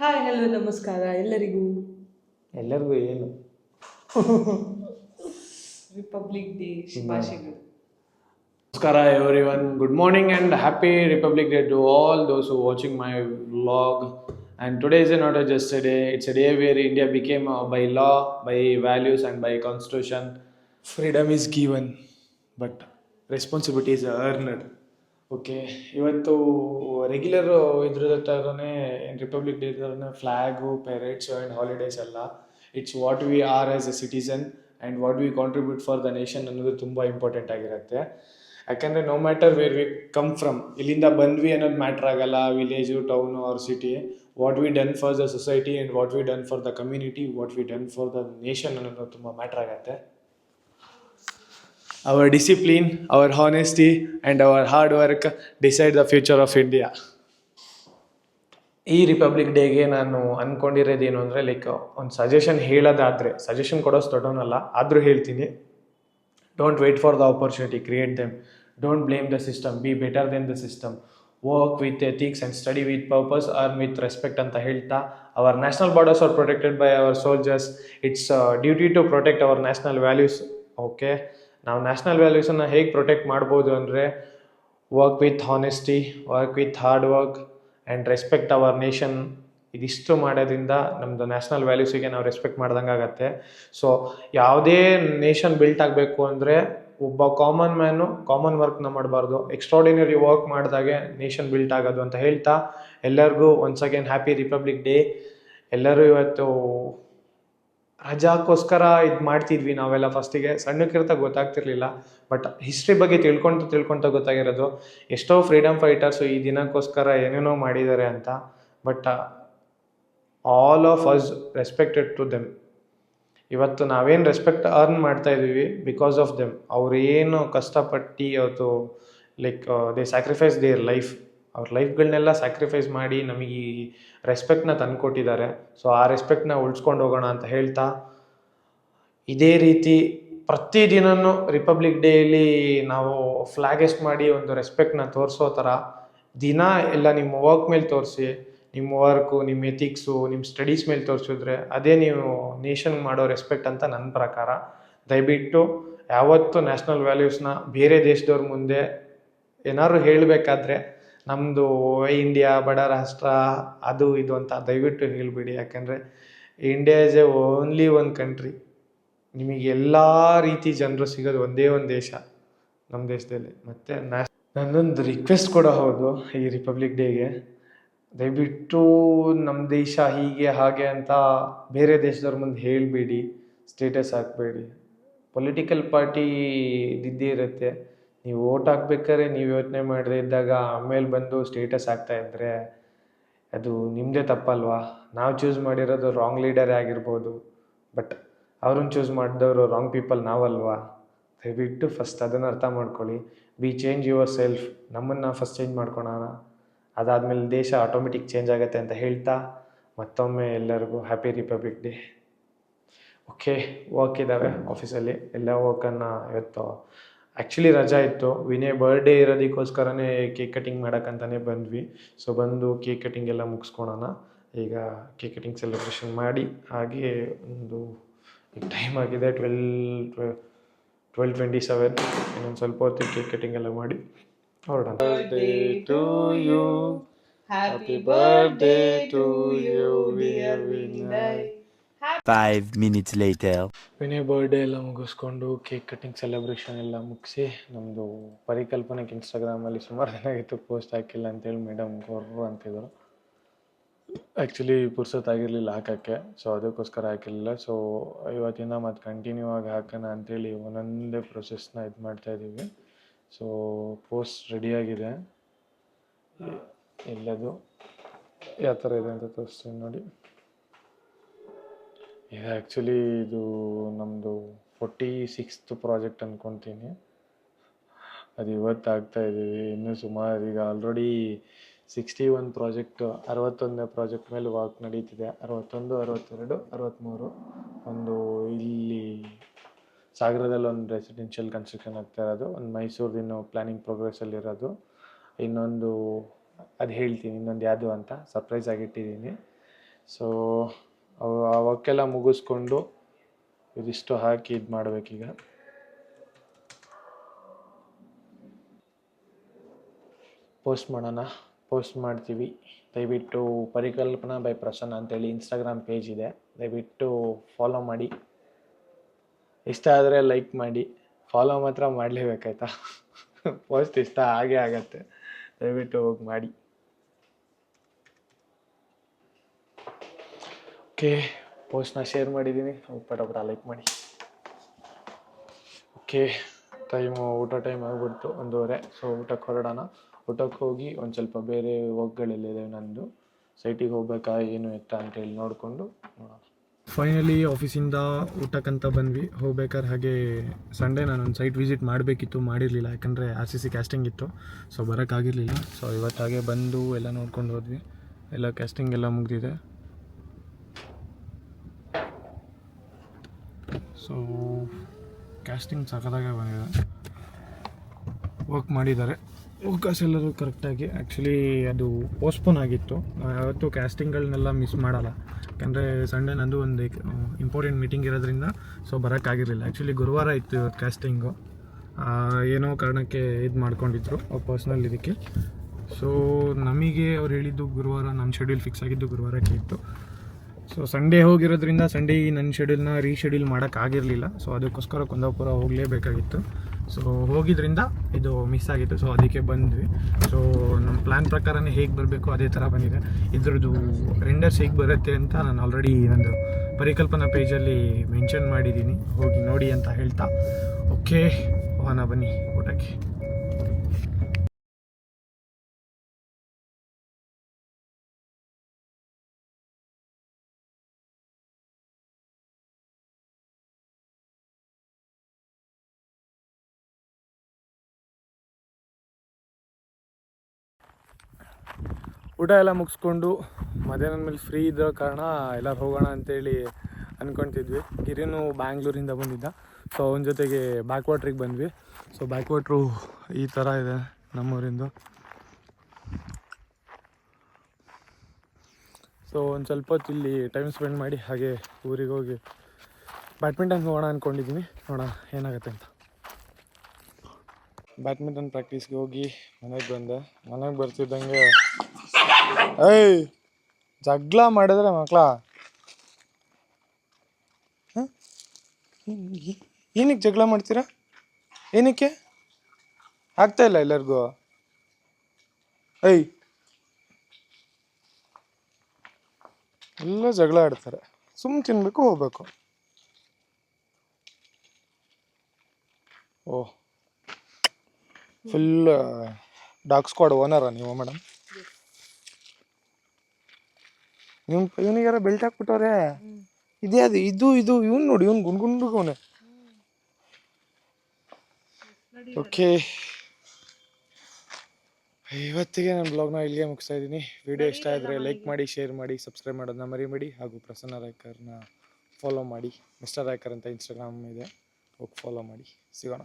Hi hello ನಮಸ್ಕಾರ ಎಲ್ಲರಿಗೂ. ಎಲ್ಲರಿಗೂ ಏನು ರಿಪಬ್ಲಿಕ್ ಡೇ ಶುಭಾಶಯಗಳು. Namaskara everyone. Good morning and happy Republic Day to all those who watching my vlog. And today is not just a day; it's a day where India became by law, by values, and by constitution. Freedom is given, but responsibility is earned. Okay, ಇವತ್ತು regular ಇದ್ರ ಥರನೇ Republic Day ಥರನೇ flag parades and holidays ಎಲ್ಲ. It's what we are as a citizen and what we contribute for the nation ಅನ್ನೋದು ತುಂಬ important ಆಗಿರುತ್ತೆ. ಯಾಕಂದರೆ no matter where we come from, ಇಲ್ಲಿಂದ ಬಂದ್ವಿ ಅನ್ನೋದು ಮ್ಯಾಟ್ರ್ ಆಗಲ್ಲ, village town or city. What we done for the society and what we done for the community, what we done for the nation ಅನ್ನೋದು ತುಂಬ matter ಆಗುತ್ತೆ. Our discipline, our honesty, and our hard work decide the future of India. ಈ republic ಡೇಗೆ ನಾನು ಅಂದ್ಕೊಂಡಿರೋದೇನು ಅಂದರೆ, like ಒಂದು suggestion ಹೇಳೋದಾದರೆ, suggestion ಕೊಡೋದು ದೊಡ್ಡವನಲ್ಲ ಆದರೂ ಹೇಳ್ತೀನಿ. Don't wait for the opportunity, create them. Don't blame the system, be better than the system. Work with ethics and study with purpose, earn with respect ಅಂತ ಹೇಳ್ತಾ, our national borders are protected by our soldiers. It's duty to protect our national values. Okay, ನಾವು national ವ್ಯಾಲ್ಯೂಸನ್ನು ಹೇಗೆ protect ಮಾಡ್ಬೋದು ಅಂದರೆ, work with honesty, work with hard work and respect our nation. ಇದಿಷ್ಟು ಮಾಡೋದ್ರಿಂದ ನಮ್ಮದು ನ್ಯಾಷನಲ್ ವ್ಯಾಲ್ಯೂಸಿಗೆ ನಾವು ರೆಸ್ಪೆಕ್ಟ್ ಮಾಡ್ದಂಗೆ ಆಗುತ್ತೆ. ಸೊ ಯಾವುದೇ ನೇಷನ್ ಬಿಲ್ಟ್ ಆಗಬೇಕು ಅಂದರೆ ಒಬ್ಬ ಕಾಮನ್ ಮ್ಯಾನು ಕಾಮನ್ ವರ್ಕ್ನ ಮಾಡಬಾರ್ದು, ಎಕ್ಸ್ಟ್ರಾಡಿನರಿ ವರ್ಕ್ ಮಾಡಿದಾಗೆ ನೇಷನ್ ಬಿಲ್ಟ್ ಆಗೋದು ಅಂತ ಹೇಳ್ತಾ, ಎಲ್ಲರಿಗೂ once again happy republic day. ಎಲ್ಲರೂ ಇವತ್ತು ರಜಾಕ್ಕೋಸ್ಕರ ಇದು ಮಾಡ್ತಿದ್ವಿ ನಾವೆಲ್ಲ. ಫಸ್ಟಿಗೆ ಸಣ್ಣಕ್ಕಿರ್ತಾ ಗೊತ್ತಾಗ್ತಿರ್ಲಿಲ್ಲ, ಬಟ್ ಹಿಸ್ಟ್ರಿ ಬಗ್ಗೆ ತಿಳ್ಕೊತ ಗೊತ್ತಾಗಿರೋದು. ಎಷ್ಟೋ ಫ್ರೀಡಮ್ ಫೈಟರ್ಸು ಈ ದಿನಕ್ಕೋಸ್ಕರ ಏನೇನೋ ಮಾಡಿದ್ದಾರೆ ಅಂತ. But all of us respected to them. ಇವತ್ತು ನಾವೇನು ರೆಸ್ಪೆಕ್ಟ್ ಅರ್ನ್ ಮಾಡ್ತಾ ಇದ್ದೀವಿ ಬಿಕಾಸ್ ಆಫ್ ದೆಮ್. ಅವ್ರು ಏನು ಕಷ್ಟಪಟ್ಟು ಅವತ್ತು like they sacrifice their life, ಅವ್ರ ಲೈಫ್ಗಳನ್ನೆಲ್ಲ ಸ್ಯಾಕ್ರಿಫೈಸ್ ಮಾಡಿ ನಮಗೆ ಈ ರೆಸ್ಪೆಕ್ಟ್ನ ತಂದುಕೊಟ್ಟಿದ್ದಾರೆ. ಸೊ ಆ ರೆಸ್ಪೆಕ್ಟ್ನ ಉಳಿಸ್ಕೊಂಡು ಹೋಗೋಣ ಅಂತ ಹೇಳ್ತಾ, ಇದೇ ರೀತಿ ಪ್ರತಿದಿನವೂ ರಿಪಬ್ಲಿಕ್ ಡೇಯಲ್ಲಿ ನಾವು ಫ್ಲ್ಯಾಗ್ ಎಸ್ಟ್ ಮಾಡಿ ಒಂದು ರೆಸ್ಪೆಕ್ಟ್ನ ತೋರಿಸೋ ಥರ ದಿನ ಎಲ್ಲ ನಿಮ್ಮ ವರ್ಕ್ ಮೇಲೆ ತೋರಿಸಿ, ನಿಮ್ಮ ವರ್ಕು, ನಿಮ್ಮ ಎಥಿಕ್ಸು, ನಿಮ್ಮ ಸ್ಟಡೀಸ್ ಮೇಲೆ ತೋರಿಸಿದ್ರೆ ಅದೇ ನೀವು ನೇಷನ್ಗೆ ಮಾಡೋ ರೆಸ್ಪೆಕ್ಟ್ ಅಂತ ನನ್ನ ಪ್ರಕಾರ. ದಯವಿಟ್ಟು ಯಾವತ್ತೂ ನ್ಯಾಷನಲ್ ವ್ಯಾಲ್ಯೂಸ್ನ ಬೇರೆ ದೇಶದವ್ರ ಮುಂದೆ ಏನಾದ್ರು ಹೇಳಬೇಕಾದ್ರೆ ನಮ್ಮದು ಇಂಡಿಯಾ ಬಡ ರಾಷ್ಟ್ರ ಅದು ಇದು ಅಂತ ದಯವಿಟ್ಟು ಹೇಳಿಬಿಡಿ. ಯಾಕೆಂದರೆ India is A only one country. ನಿಮಗೆ ಎಲ್ಲ ರೀತಿ ಜನರು ಸಿಗೋದು ಒಂದೇ ಒಂದು ದೇಶ, ನಮ್ಮ ದೇಶದಲ್ಲಿ. ಮತ್ತು ನನ್ನೊಂದು ರಿಕ್ವೆಸ್ಟ್ ಕೂಡ ಹೌದು ಈ ರಿಪಬ್ಲಿಕ್ ಡೇಗೆ, ದಯವಿಟ್ಟು ನಮ್ಮ ದೇಶ ಹೀಗೆ ಹಾಗೆ ಅಂತ ಬೇರೆ ದೇಶದವ್ರ ಮುಂದೆ ಹೇಳಬೇಡಿ, ಸ್ಟೇಟಸ್ ಹಾಕಬೇಡಿ. ಪೊಲಿಟಿಕಲ್ ಪಾರ್ಟಿ ಇದ್ದೇ ಇರುತ್ತೆ. ನೀವು ಓಟ್ ಹಾಕ್ಬೇಕಾದ್ರೆ ನೀವು ಯೋಚನೆ ಮಾಡದೇ ಇದ್ದಾಗ ಆಮೇಲೆ ಬಂದು ಸ್ಟೇಟಸ್ ಆಗ್ತಾ ಇದ್ದರೆ ಅದು ನಿಮ್ಮದೇ ತಪ್ಪಲ್ವಾ? ನಾವು ಚೂಸ್ ಮಾಡಿರೋದು ರಾಂಗ್ ಲೀಡರೇ ಆಗಿರ್ಬೋದು, ಬಟ್ ಅವ್ರನ್ನ ಚೂಸ್ ಮಾಡಿದವರು ರಾಂಗ್ ಪೀಪಲ್ ನಾವಲ್ವಾ? ದಯವಿಟ್ಟು ಫಸ್ಟ್ ಅದನ್ನು ಅರ್ಥ ಮಾಡ್ಕೊಳ್ಳಿ. B change your self. ನಮ್ಮನ್ನು ಫಸ್ಟ್ ಚೇಂಜ್ ಮಾಡ್ಕೊಳೋಣ, ಅದಾದಮೇಲೆ ದೇಶ ಆಟೋಮೆಟಿಕ್ ಚೇಂಜ್ ಆಗುತ್ತೆ ಅಂತ ಹೇಳ್ತಾ, ಮತ್ತೊಮ್ಮೆ ಎಲ್ಲರಿಗೂ happy republic day. Okay, work ಇದ್ದಾವೆ ಆಫೀಸಲ್ಲಿ, ಎಲ್ಲ ವರ್ಕನ್ನು ಇವತ್ತು ಆ್ಯಕ್ಚುಲಿ ರಜಾ ಇತ್ತು. ವಿನಯ್ ಬರ್ಡೇ ಇರೋದಕ್ಕೋಸ್ಕರನೇ ಕೇಕ್ ಕಟಿಂಗ್ ಮಾಡೋಕ್ಕಂತಲೇ ಬಂದ್ವಿ. ಸೊ ಬಂದು ಕೇಕ್ ಕಟಿಂಗ್ ಎಲ್ಲ ಮುಗಿಸ್ಕೊಳೋಣ. ಈಗ ಕೇಕ್ ಕಟಿಂಗ್ ಸೆಲೆಬ್ರೇಷನ್ ಮಾಡಿ, ಹಾಗೆ ಒಂದು ಈಗ ಟೈಮ್ ಆಗಿದೆ 12:27. ಇನ್ನೊಂದು ಸ್ವಲ್ಪ ಹೊತ್ತಿಗೆ ಕೇಕ್ ಕಟಿಂಗ್ ಎಲ್ಲ ಮಾಡಿ ಹೊರಡೋಣ. Birthday to you, happy birthday to you Vinay. 5 minutes later. Vinay birthday ಎಲ್ಲ ಮುಗಿಸ್ಕೊಂಡು ಕೇಕ್ ಕಟಿಂಗ್ ಸೆಲೆಬ್ರೇಷನ್ ಎಲ್ಲ ಮುಗಿಸಿ, ನಮ್ಮದು ಪರಿಕಲ್ಪನೆಗೆ ಇನ್ಸ್ಟಾಗ್ರಾಮಲ್ಲಿ ಸುಮಾರು ದಿನ ಆಗಿತ್ತು ಪೋಸ್ಟ್ ಹಾಕಿಲ್ಲ ಅಂತೇಳಿ ಮೇಡಮ್ ಗೊರ್ರು ಅಂತಿದ್ರು. ಆ್ಯಕ್ಚುಲಿ ಪುರ್ಸೊತ್ತಾಗಿರಲಿಲ್ಲ ಹಾಕೋಕ್ಕೆ, ಸೊ ಅದಕ್ಕೋಸ್ಕರ ಹಾಕಿರಲಿಲ್ಲ. ಸೊ ಇವತ್ತಿಂದ ಮತ್ತು ಕಂಟಿನ್ಯೂ ಆಗಿ ಹಾಕೋಣ ಅಂಥೇಳಿ ಒಂದೊಂದೇ ಪ್ರೊಸೆಸ್ನ ಇದು ಮಾಡ್ತಾಯಿದ್ದೀವಿ. ಸೊ ಪೋಸ್ಟ್ ರೆಡಿಯಾಗಿದೆ, ಎಲ್ಲದು ಯಾವ ಥರ ಇದೆ ಅಂತ ತೋರಿಸ್ತೀನಿ ನೋಡಿ. ಇದು ಆ್ಯಕ್ಚುಲಿ ಇದು ನಮ್ಮದು 46th ಪ್ರಾಜೆಕ್ಟ್ ಅಂದ್ಕೊತೀನಿ. ಅದು ಇವತ್ತು ಆಗ್ತಾಯಿದ್ದೀವಿ. ಇನ್ನೂ ಸುಮಾರು ಈಗ ಆಲ್ರೆಡಿ 61 ಪ್ರಾಜೆಕ್ಟು, 61ನೇ ಪ್ರಾಜೆಕ್ಟ್ ಮೇಲೆ ವರ್ಕ್ ನಡೀತಿದೆ. 61, 62, 63. ಒಂದು ಇಲ್ಲಿ ಸಾಗರದಲ್ಲಿ ಒಂದು ರೆಸಿಡೆನ್ಷಿಯಲ್ ಕನ್ಸ್ಟ್ರಕ್ಷನ್ ಆಗ್ತಾ ಇರೋದು, ಒಂದು ಮೈಸೂರು ಇನ್ನೂ ಪ್ಲ್ಯಾನಿಂಗ್ ಪ್ರೋಗ್ರೆಸ್ಸಲ್ಲಿರೋದು, ಇನ್ನೊಂದು ಅದು ಹೇಳ್ತೀನಿ ಇನ್ನೊಂದು ಯಾವುದು ಅಂತ ಸರ್ಪ್ರೈಸ್ ಆಗಿಟ್ಟಿದ್ದೀನಿ. ಸೊ ಅವಕ್ಕೆಲ್ಲ ಮುಗಿಸ್ಕೊಂಡು ಇದಿಷ್ಟು ಹಾಕಿ ಇದು ಮಾಡಬೇಕೀಗ. ಪೋಸ್ಟ್ ಮಾಡ್ತೀವಿ. ದಯವಿಟ್ಟು ಪರಿಕಲ್ಪನಾ ಬೈ ಪ್ರಸನ್ನ ಅಂತೇಳಿ ಇನ್ಸ್ಟಾಗ್ರಾಮ್ ಪೇಜ್ ಇದೆ, ದಯವಿಟ್ಟು ಫಾಲೋ ಮಾಡಿ. ಇಷ್ಟ ಆದರೆ ಲೈಕ್ ಮಾಡಿ, ಫಾಲೋ ಮಾತ್ರ ಮಾಡಲೇಬೇಕಾಯ್ತಾ. ಪೋಸ್ಟ್ ಇಷ್ಟ ಆಗೇ ಆಗತ್ತೆ, ದಯವಿಟ್ಟು ಹೋಗಿ ಮಾಡಿ. ಓಕೆ, ಪೋಸ್ಟ್ನ ಶೇರ್ ಮಾಡಿದ್ದೀನಿ, ಪಟ ಲೈಕ್ ಮಾಡಿ. ಓಕೆ, ಊಟ ಟೈಮ್ ಆಗಿಬಿಡ್ತು 1:30. ಸೊ ಊಟಕ್ಕೆ ಹೊರಡೋಣ. ಊಟಕ್ಕೆ ಹೋಗಿ ಒಂದು ಸ್ವಲ್ಪ ಬೇರೆ ವರ್ಕ್ಗಳೆಲ್ಲಿದೆ ನಂದು, ಸೈಟಿಗೆ ಹೋಗ್ಬೇಕಾ ಏನು ಎತ್ತ ಅಂತೇಳಿ ನೋಡಿಕೊಂಡು ನೋಡೋಣ. ಫೈನಲಿ ಆಫೀಸಿಂದ ಊಟಕ್ಕಂತ ಬಂದ್ವಿ. ಹೋಗ್ಬೇಕಾದ್ರೆ ಹಾಗೆ ಸಂಡೇ ನಾನೊಂದು ಸೈಟ್ ವಿಸಿಟ್ ಮಾಡಬೇಕಿತ್ತು, ಮಾಡಿರಲಿಲ್ಲ, ಯಾಕಂದರೆ RCC ಕ್ಯಾಸ್ಟಿಂಗ್ ಇತ್ತು. ಸೊ ಬರೋಕ್ಕಾಗಿರಲಿಲ್ಲ. ಸೊ ಇವತ್ತು ಹಾಗೆ ಬಂದು ಎಲ್ಲ ನೋಡ್ಕೊಂಡು ಹೋದ್ವಿ. ಎಲ್ಲ ಕ್ಯಾಸ್ಟಿಂಗ್ ಎಲ್ಲ ಮುಗಿದಿದೆ. ಸೊ ಕ್ಯಾಸ್ಟಿಂಗ್ ಸಖತ್ತಾಗೆ ಬಂದಿದೆ, ವರ್ಕ್ ಮಾಡಿದ್ದಾರೆ. ಅವಕಾಶ ಎಲ್ಲರೂ ಕರೆಕ್ಟಾಗಿ. ಆ್ಯಕ್ಚುಲಿ ಅದು ಪೋಸ್ಟ್ಪೋನ್ ಆಗಿತ್ತು. ಯಾವತ್ತೂ ಕ್ಯಾಸ್ಟಿಂಗ್ಗಳನ್ನೆಲ್ಲ ಮಿಸ್ ಮಾಡಲ್ಲ, ಯಾಕಂದರೆ ಸಂಡೇ ನಂದು ಒಂದು ಇಂಪಾರ್ಟೆಂಟ್ ಮೀಟಿಂಗ್ ಇರೋದ್ರಿಂದ ಸೊ ಬರೋಕ್ಕಾಗಿರಲಿಲ್ಲ. ಆ್ಯಕ್ಚುಲಿ ಗುರುವಾರ ಇತ್ತು ಇವತ್ತು ಕ್ಯಾಸ್ಟಿಂಗು, ಏನೋ ಕಾರಣಕ್ಕೆ ಇದು ಮಾಡ್ಕೊಂಡಿದ್ರು ಪರ್ಸ್ನಲ್ ಇದಕ್ಕೆ. ಸೊ ನಮಗೆ ಅವ್ರು ಹೇಳಿದ್ದು ಗುರುವಾರ, ನಮ್ಮ ಶೆಡ್ಯೂಲ್ ಫಿಕ್ಸ್ ಆಗಿದ್ದು ಗುರುವಾರಕ್ಕೆ ಇತ್ತು. ಸೊ ಸಂಡೇ ಹೋಗಿರೋದ್ರಿಂದ ಸಂಡೇ ನನ್ನ ಶೆಡ್ಯೂಲ್ನ ರೀಶೆಡ್ಯೂಲ್ ಮಾಡೋಕ್ಕಾಗಿರಲಿಲ್ಲ. ಸೊ ಅದಕ್ಕೋಸ್ಕರ ಕುಂದಾಪುರ ಹೋಗಲೇಬೇಕಾಗಿತ್ತು. ಸೊ ಹೋಗಿದ್ರಿಂದ ಇದು ಮಿಸ್ ಆಗಿತ್ತು. ಸೊ ಅದಕ್ಕೆ ಬಂದ್ವಿ. ಸೊ ನಮ್ಮ ಪ್ಲ್ಯಾನ್ ಪ್ರಕಾರನೇ ಹೇಗೆ ಬರಬೇಕು ಅದೇ ಥರ ಬಂದಿದೆ. ಇದ್ರದ್ದು ರೆಂಡರ್ಸ್ ಹೇಗೆ ಬರುತ್ತೆ ಅಂತ ನಾನು ಆಲ್ರೆಡಿ ನಂದು ಪರಿಕಲ್ಪನಾ ಪೇಜಲ್ಲಿ ಮೆನ್ಷನ್ ಮಾಡಿದ್ದೀನಿ, ಹೋಗಿ ನೋಡಿ ಅಂತ ಹೇಳ್ತಾ. ಓಕೆ, ಹೋಗೋಣ ಬನ್ನಿ ಊಟಕ್ಕೆ. ಊಟ ಎಲ್ಲ ಮುಗಿಸ್ಕೊಂಡು ಮಧ್ಯಾಹ್ನದ ಮೇಲೆ ಫ್ರೀ ಇದ್ದ ಕಾರಣ ಎಲ್ಲರೂ ಹೋಗೋಣ ಅಂತೇಳಿ ಅಂದ್ಕೊತಿದ್ವಿ. ಗಿರಿನೂ ಬ್ಯಾಂಗ್ಳೂರಿಂದ ಬಂದಿದ್ದ. ಸೊ ಅವನ ಜೊತೆಗೆ ಬ್ಯಾಕ್ ವಾಟ್ರಿಗೆ ಬಂದ್ವಿ. ಸೊ ಬ್ಯಾಕ್ ವಾಟ್ರು ಈ ಥರ ಇದೆ ನಮ್ಮೂರಿಂದು. ಸೊ ಒಂದು ಸ್ವಲ್ಪ ಹೊತ್ತು ಇಲ್ಲಿ ಟೈಮ್ ಸ್ಪೆಂಡ್ ಮಾಡಿ ಹಾಗೆ ಊರಿಗೆ ಹೋಗಿ ಬ್ಯಾಡ್ಮಿಂಟನ್ಗೆ ಹೋಗೋಣ ಅಂದ್ಕೊಂಡಿದ್ದೀನಿ. ನೋಡೋಣ ಏನಾಗುತ್ತೆ ಅಂತ. ಬ್ಯಾಡ್ಮಿಂಟನ್ ಪ್ರಾಕ್ಟೀಸ್ಗೆ ಹೋಗಿ ಮನೆಗೆ ಬಂದೆ. ಮನೆಗೆ ಬರ್ತಿದ್ದಂಗೆ ಏಯ್ ಜಗಳ ಮಾಡಿದ್ರೆ ಮಕ್ಕಳ ಏನಕ್ಕೆ ಜಗಳ ಮಾಡ್ತೀರಾ? ಏನಕ್ಕೆ ಆಗ್ತಾ ಇಲ್ಲ ಎಲ್ಲರಿಗೂ? ಏಯ್ ಎಲ್ಲ ಜಗಳ ಆಡ್ತಾರೆ. ಸುಮ್ಮನೆ ತಿನ್ಬೇಕು, ಹೋಗ್ಬೇಕು. ಓಹ್, ಫುಲ್ ಡಾಗ್ ಸ್ಕ್ವಾಡ್ ಓನರಾ ನೀವು ಮೇಡಮ್? ಇವನಿಗೆ ಯಾರೋ ಬೆಲ್ಟ್ ಹಾಕ್ಬಿಟ್ಟವ್ರೆ. ಇದೇ ಅದು ಇದು ಇವನು ನೋಡಿ, ಇವನು ಗುಂಡ್ಗುಂಡ್ಗವನೆ. ಓಕೆ, ಇವತ್ತಿಗೆ ನನ್ನ ಬ್ಲಾಗ್ನ ಇಲ್ಲಿಗೆ ಮುಗಿಸ್ತಾ ಇದ್ದೀನಿ. ವಿಡಿಯೋ ಇಷ್ಟ ಆದರೆ ಲೈಕ್ ಮಾಡಿ, ಶೇರ್ ಮಾಡಿ, ಸಬ್ಸ್ಕ್ರೈಬ್ ಮಾಡೋದನ್ನ ಮರಿಬೇಡಿ. ಹಾಗೂ ಪ್ರಸನ್ನ ರಾಯ್ಕರ್ನ ಫಾಲೋ ಮಾಡಿ. ಮಿಸ್ಟರ್ ರಾಯ್ಕರ್ ಅಂತ ಇನ್ಸ್ಟಾಗ್ರಾಮ್ ಇದೆ, ಹೋಗಿ ಫಾಲೋ ಮಾಡಿ. ಸಿಗೋಣ.